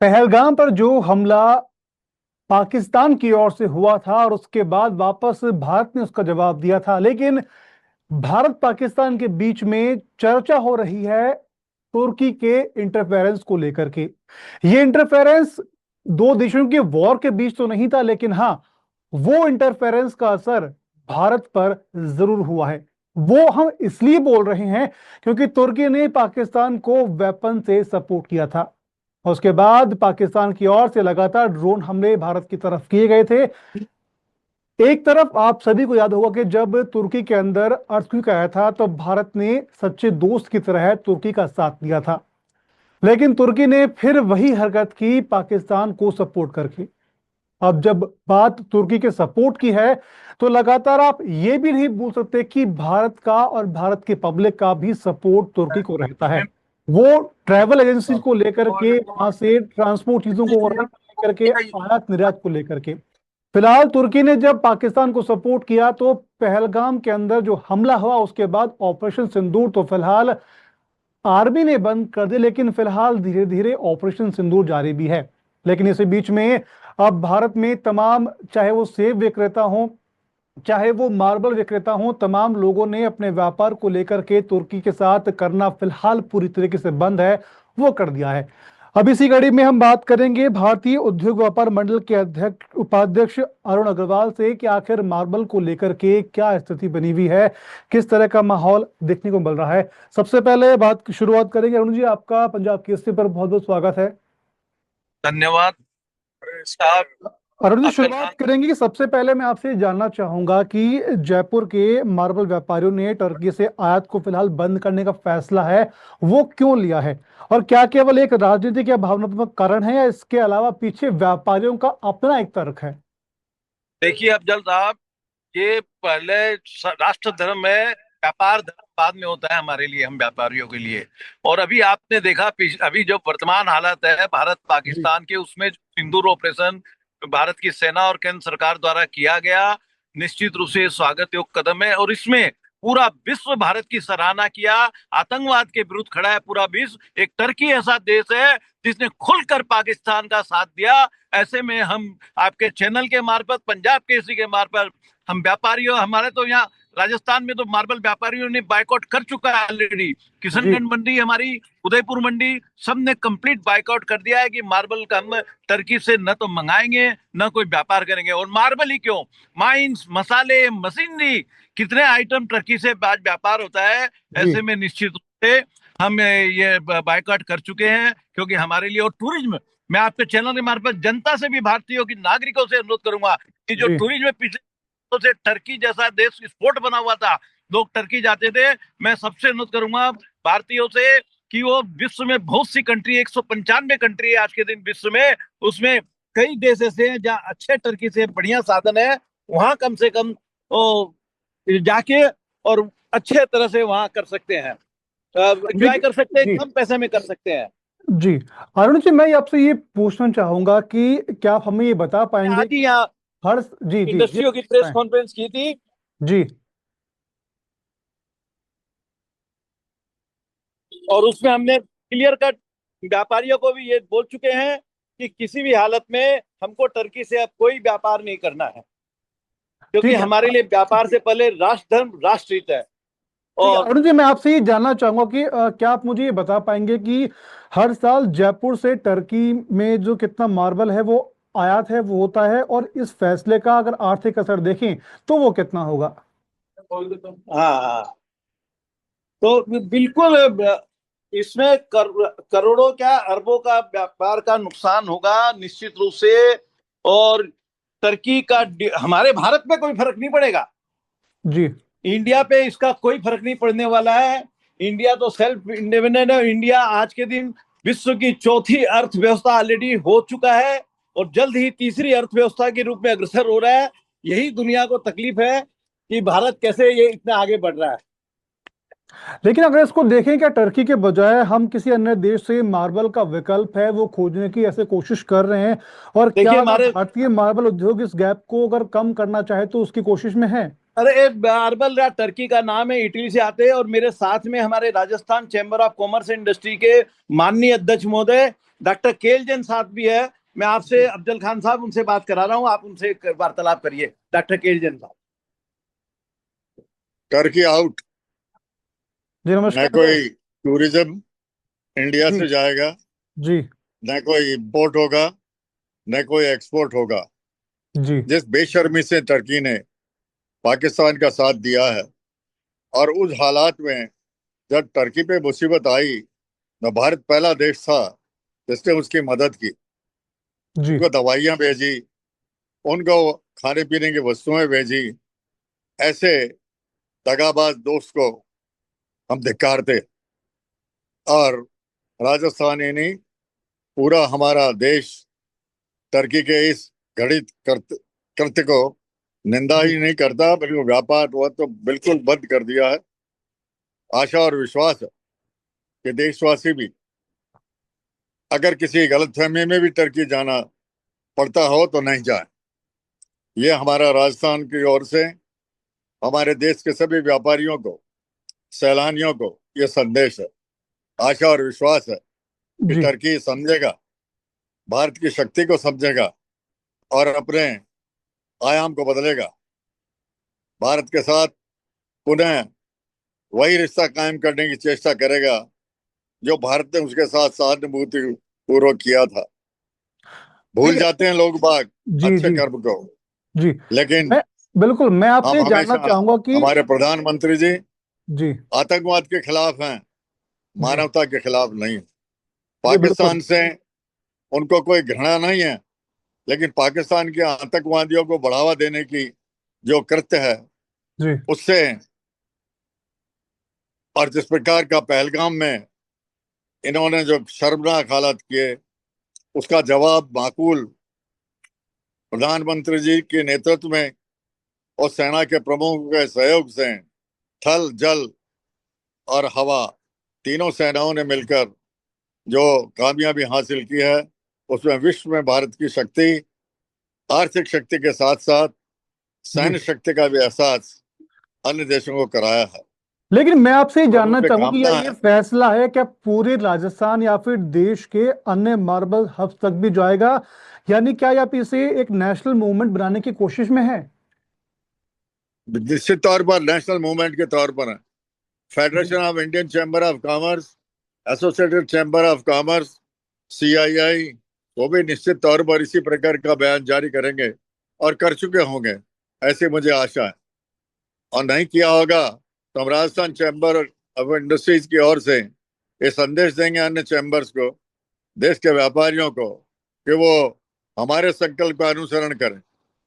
पहलगाम पर जो हमला पाकिस्तान की ओर से हुआ था और उसके बाद वापस भारत ने उसका जवाब दिया था, लेकिन भारत पाकिस्तान के बीच में चर्चा हो रही है तुर्की के इंटरफेरेंस को लेकर के। ये इंटरफेरेंस दो देशों के वॉर के बीच तो नहीं था, लेकिन हाँ, वो इंटरफेरेंस का असर भारत पर जरूर हुआ है। वो हम इसलिए बोल रहे हैं क्योंकि तुर्की ने पाकिस्तान को वेपन से सपोर्ट किया था। उसके बाद पाकिस्तान की ओर से लगातार ड्रोन हमले भारत की तरफ किए गए थे। एक तरफ आप सभी को याद होगा कि जब तुर्की के अंदर अर्थक्वेक आया था तो भारत ने सच्चे दोस्त की तरह तुर्की का साथ दिया था, लेकिन तुर्की ने फिर वही हरकत की पाकिस्तान को सपोर्ट करके। अब जब बात तुर्की के सपोर्ट की है तो लगातार आप ये भी नहीं भूल सकते कि भारत का और भारत के पब्लिक का भी सपोर्ट तुर्की को रहता है। वो ट्रैवल एजेंसी को लेकर के, वहां से ट्रांसपोर्ट चीजों को लेकर के, आयात निर्यात को लेकर के। फिलहाल तुर्की ने जब पाकिस्तान को सपोर्ट किया तो पहलगाम के अंदर जो हमला हुआ उसके बाद ऑपरेशन सिंदूर तो फिलहाल आर्मी ने बंद कर दिया, लेकिन फिलहाल धीरे धीरे ऑपरेशन सिंदूर जारी भी है। लेकिन इसी बीच में अब भारत में तमाम, चाहे वो सेब विक्रेता हो, चाहे वो मार्बल विक्रेता हो, तमाम लोगों ने अपने व्यापार को लेकर के तुर्की के साथ करना फिलहाल पूरी तरीके से बंद है, वो कर दिया है। अब इसी कड़ी में हम बात करेंगे भारतीय उद्योग व्यापार मंडल के अध्यक्ष उपाध्यक्ष अरुण अग्रवाल से कि आखिर मार्बल को लेकर के क्या स्थिति बनी हुई है, किस तरह का माहौल देखने को मिल रहा है। सबसे पहले बात की शुरुआत करेंगे। अरुण जी, आपका पंजाब केसरी पर बहुत बहुत स्वागत है। धन्यवाद साहब। अरुण जी, शुरुआत करेंगे कि सबसे पहले मैं आपसे जानना चाहूंगा कि जयपुर के मार्बल व्यापारियों ने टर्की से आयात को फिलहाल बंद करने का फैसला है, वो क्यों लिया है, और क्या केवल एक राजनीतिक या भावनात्मक कारण है या इसके अलावा पीछे व्यापारियों का अपना एक तर्क है? देखिए अफजल साहब, ये पहले राष्ट्र धर्म है, व्यापार धर्म बाद में होता है हमारे लिए, हम व्यापारियों के लिए। और अभी आपने देखा अभी जो वर्तमान हालत है भारत पाकिस्तान के, उसमें सिंदूर ऑपरेशन भारत की सेना और केंद्र सरकार द्वारा किया गया, निश्चित रूप से स्वागत योग्य कदम है। और इसमें पूरा विश्व भारत की सराहना किया। आतंकवाद के विरुद्ध खड़ा है पूरा विश्व। एक टर्की ऐसा देश है जिसने खुलकर पाकिस्तान का साथ दिया। ऐसे में हम आपके चैनल के मार्फत, पंजाब केसरी के मार्फत, हम व्यापारियों, हमारे तो यहाँ राजस्थान में तो मार्बल व्यापारियों ने बाइकआउट कर चुका है ऑलरेडी। किशनगंज मंडी, हमारी उदयपुर मंडी, सब ने कंप्लीट बाइकआउट कर दिया है कि मार्बल का हम टर्की से न तो मंगाएंगे न कोई व्यापार करेंगे। और मार्बल ही क्यों, माइंस, मसाले, मशीनरी, कितने आइटम टर्की से आज व्यापार होता है। ऐसे में निश्चित रूप से हम ये बाइकआउट कर चुके हैं, क्योंकि हमारे लिए। और टूरिज्म, मैं आपके चैनल के मार्फत जनता से भी, भारतीयों की, नागरिकों से अनुरोध करूंगा कि जो टूरिज्म पिछले से टर्की जैसा देश स्पोर्ट बना हुआ था, लोग टर्की जाते थे, मैं सबसे अनुरोध करूंगा भारतीयों से कि वो विश्व में बहुत सी कंट्री, 195 कंट्री है आज के दिन विश्व में, उसमें कई देश ऐसे हैं जहाँ अच्छे टर्की से बढ़िया साधन है, वहां कम से कम जाके और अच्छे तरह से वहां कर सकते हैं, एंजॉय कर सकते हैं, कम पैसे में कर सकते हैं। जी अरुण जी, मैं आपसे ये पूछना चाहूंगा कि क्या आप हमें ये बता पाएंगे, आज ही यहाँ हर जी जी इंडस्ट्रियों की प्रेस कॉन्फ्रेंस की थी जी, और उसमें हमने क्लियर कट व्यापारियों को भी ये बोल चुके हैं कि किसी भी हालत में हमको टर्की से अब कोई व्यापार नहीं करना है, क्योंकि हमारे लिए व्यापार से पहले राष्ट्र धर्म, राष्ट्रहित है। और अरुण जी, मैं आपसे ये जानना चाहूंगा कि क्या आप मुझे ये बता पाएंगे कि हर साल जयपुर से टर्की में जो कितना मार्बल है वो आयात है, वो होता है, और इस फैसले का अगर आर्थिक असर देखें तो वो कितना होगा? हाँ, तो बिल्कुल इसमें करोड़ों क्या अरबों का व्यापार का नुकसान होगा निश्चित रूप से। और टर्की का हमारे भारत में कोई फर्क नहीं पड़ेगा जी, इंडिया पे, इसका कोई फर्क नहीं पड़ने वाला है। इंडिया तो सेल्फ इंडिपेंडेंट है। इंडिया आज के दिन विश्व की चौथी अर्थव्यवस्था ऑलरेडी हो चुका है और जल्द ही तीसरी अर्थव्यवस्था के रूप में अग्रसर हो रहा है। यही दुनिया को तकलीफ है कि भारत कैसे ये इतना आगे बढ़ रहा है। लेकिन अगर इसको देखें, क्या टर्की के बजाय हम किसी अन्य देश से मार्बल का विकल्प है वो खोजने की ऐसे कोशिश कर रहे हैं, और क्या हमारे भारतीय मार्बल उद्योग इस गैप को अगर कम करना चाहे तो उसकी कोशिश में है? अरे मार्बल टर्की का नाम है, इटली से आते हैं। और मेरे साथ में हमारे Rajasthan chamber of commerce and industry के माननीय अध्यक्ष महोदय डॉक्टर केलजन साहब भी है, मैं आपसे अफजल खान साहब उनसे बात करा रहा हूं, आप उनसे वार्तालाप करिए। डॉक्टर केलजन साहब। Turkey out. जी न नमस्कार सर। कोई टूरिज्म इंडिया जी से जाएगा, जी न कोई इंपोर्ट होगा, न कोई एक्सपोर्ट होगा। जी जिस बेशर्मी से टर्की ने पाकिस्तान का साथ दिया है, और उस हालात में जब टर्की पे मुसीबत आई, न भारत पहला देश था जिसने उसकी मदद की, जी उनको दवाइयां भेजी, उनको खाने पीने की वस्तुएं भेजी। ऐसे दगाबाज दोस्त को हम धिक्कारते। और राजस्थान ही नहीं, पूरा हमारा देश टर्की के इस घटित कृत्य को निंदा जी ही नहीं करता, बल्कि व्यापार हुआ तो बिल्कुल बंद कर दिया है। आशा और विश्वास है कि देशवासी भी, अगर किसी गलतफहमी में भी टर्की जाना पड़ता हो तो नहीं जाए। ये हमारा राजस्थान की ओर से हमारे देश के सभी व्यापारियों को, सैलानियों को ये संदेश है। आशा और विश्वास है कि जी टर्की समझेगा, भारत की शक्ति को समझेगा और अपने आयाम को बदलेगा। भारत के साथ पुनः वही रिश्ता कायम करने की चेष्टा करेगा जो भारत ने उसके साथ सहानुभूति पूर्वक किया था। भूल ठीक है। जाते हैं लोग बाग जी अच्छे जी कर्म को, जी लेकिन मैं बिल्कुल मैं हम आपसे जानना हमेशा, चाहूंगा कि हमारे प्रधानमंत्री जी जी आतंकवाद के खिलाफ हैं, जी मानवता के खिलाफ नहीं। जी बिल्कुल पाकिस्तान से उनको कोई घृणा नहीं है, लेकिन पाकिस्तान के आतंकवादियों को बढ़ावा देने की जो कृत्य है जी उससे, और जिस प्रकार का पहलगाम में इन्होंने जो शर्मनाक हालात किए, उसका जवाब माकूल प्रधानमंत्री जी के नेतृत्व में और सेना के प्रमुख के सहयोग से थल, जल और हवा, तीनों सेनाओं ने मिलकर जो कामयाबी हासिल की है, उसमें विश्व में भारत की शक्ति, आर्थिक शक्ति के साथ साथ जी सैन्य शक्ति का भी एहसास अन्य देशों को कराया है। लेकिन मैं आपसे ये और जानना मुझे चाहूंगा कि कामना ये है, फैसला है क्या पूरे राजस्थान या फिर देश के अन्य मार्बल हब्स तक भी जाएगा, यानी क्या आप इसे एक नेशनल मूवमेंट बनाने की कोशिश में है? निश्चित तौर पर नेशनल मूवमेंट के तौर पर है। जी federation of Indian chamber of commerce, associated chamber of commerce, CII वो भी निश्चित तौर पर इसी प्रकार का बयान जारी करेंगे और कर चुके होंगे, ऐसी मुझे आशा है। और नहीं किया होगा तो हम राजस्थान चैम्बर ऑफ इंडस्ट्रीज की ओर से ये संदेश देंगे अन्य चैम्बर्स को, देश के व्यापारियों को, कि वो हमारे संकल्प का अनुसरण करें।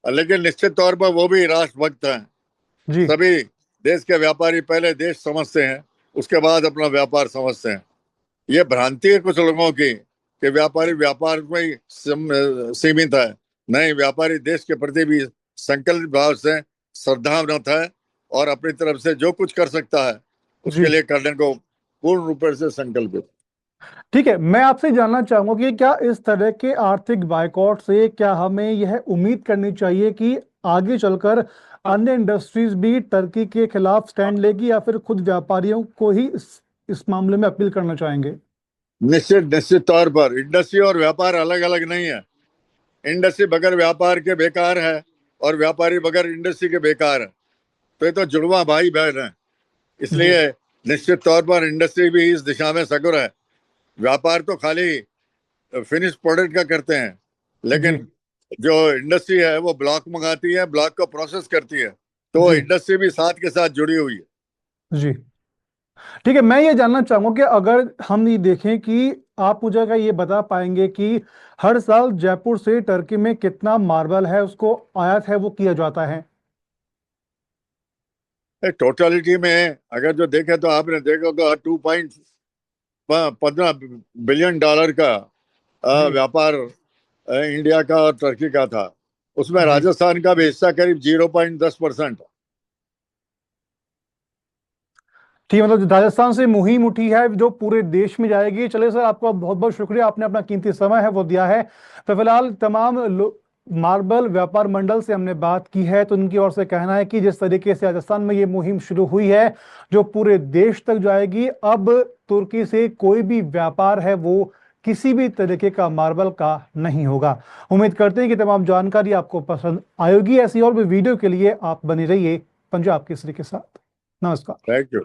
लेकिन निश्चित तौर पर वो भी राष्ट्रभक्त हैं। जी सभी देश के व्यापारी पहले देश समझते हैं, उसके बाद अपना व्यापार समझते हैं। ये भ्रांति है कुछ लोगों की कि व्यापारी व्यापार में ही सीमित है। नहीं, व्यापारी देश के प्रति भी संकल्प भाव से श्रद्धावनत है और अपनी तरफ से जो कुछ कर सकता है जी उसके लिए करने को पूर्ण रूप से संकल्पित। ठीक है। मैं आपसे जानना चाहूंगा कि क्या इस तरह के आर्थिक बायकॉट से क्या हमें यह उम्मीद करनी चाहिए कि आगे चलकर अन्य इंडस्ट्रीज भी टर्की के खिलाफ स्टैंड लेगी, या फिर खुद व्यापारियों को ही इस मामले में अपील करना चाहेंगे? निश्चित तौर पर इंडस्ट्री और व्यापार अलग अलग नहीं है। इंडस्ट्री बगैर व्यापार के बेकार है और व्यापारी बगैर इंडस्ट्री के बेकार है। तो ये तो जुड़वा भाई बहन है। जी इसलिए निश्चित तौर पर इंडस्ट्री भी इस दिशा में सग्र है। व्यापार तो खाली फिनिश प्रोडक्ट का करते हैं, जी लेकिन जो इंडस्ट्री है वो ब्लॉक मंगाती है, ब्लॉक को प्रोसेस करती है, तो जी इंडस्ट्री भी साथ के साथ जुड़ी हुई है। जी ठीक है। मैं ये जानना चाहूंगा कि अगर हम ये देखें कि आप मुझे क्या ये बता पाएंगे कि हर साल जयपुर से टर्की में कितना मार्बल है उसको आयात है वो किया जाता है? टोटलिटी में अगर जो देखे तो आपने देखा होगा 2.15 बिलियन डॉलर का जी व्यापार इंडिया का और टर्की का था। उसमें जी राजस्थान का भी हिस्सा करीब 0.10%। ठीक है, मतलब राजस्थान से मुहिम उठी है जो पूरे देश में जाएगी। चलिए सर, आपका बहुत बहुत शुक्रिया, आपने अपना कीमती समय है वो दिया है। तो फिलहाल तमाम मार्बल व्यापार मंडल से हमने बात की है, तो उनकी ओर से कहना है कि जिस तरीके से राजस्थान में ये मुहिम शुरू हुई है जो पूरे देश तक जाएगी, अब तुर्की से कोई भी व्यापार है वो किसी भी तरीके का मार्बल का नहीं होगा। उम्मीद करते हैं कि तमाम जानकारी आपको पसंद आएगी। ऐसी और भी वीडियो के लिए आप बने रहिए पंजाब केसरी के साथ। नमस्कार। Thank you.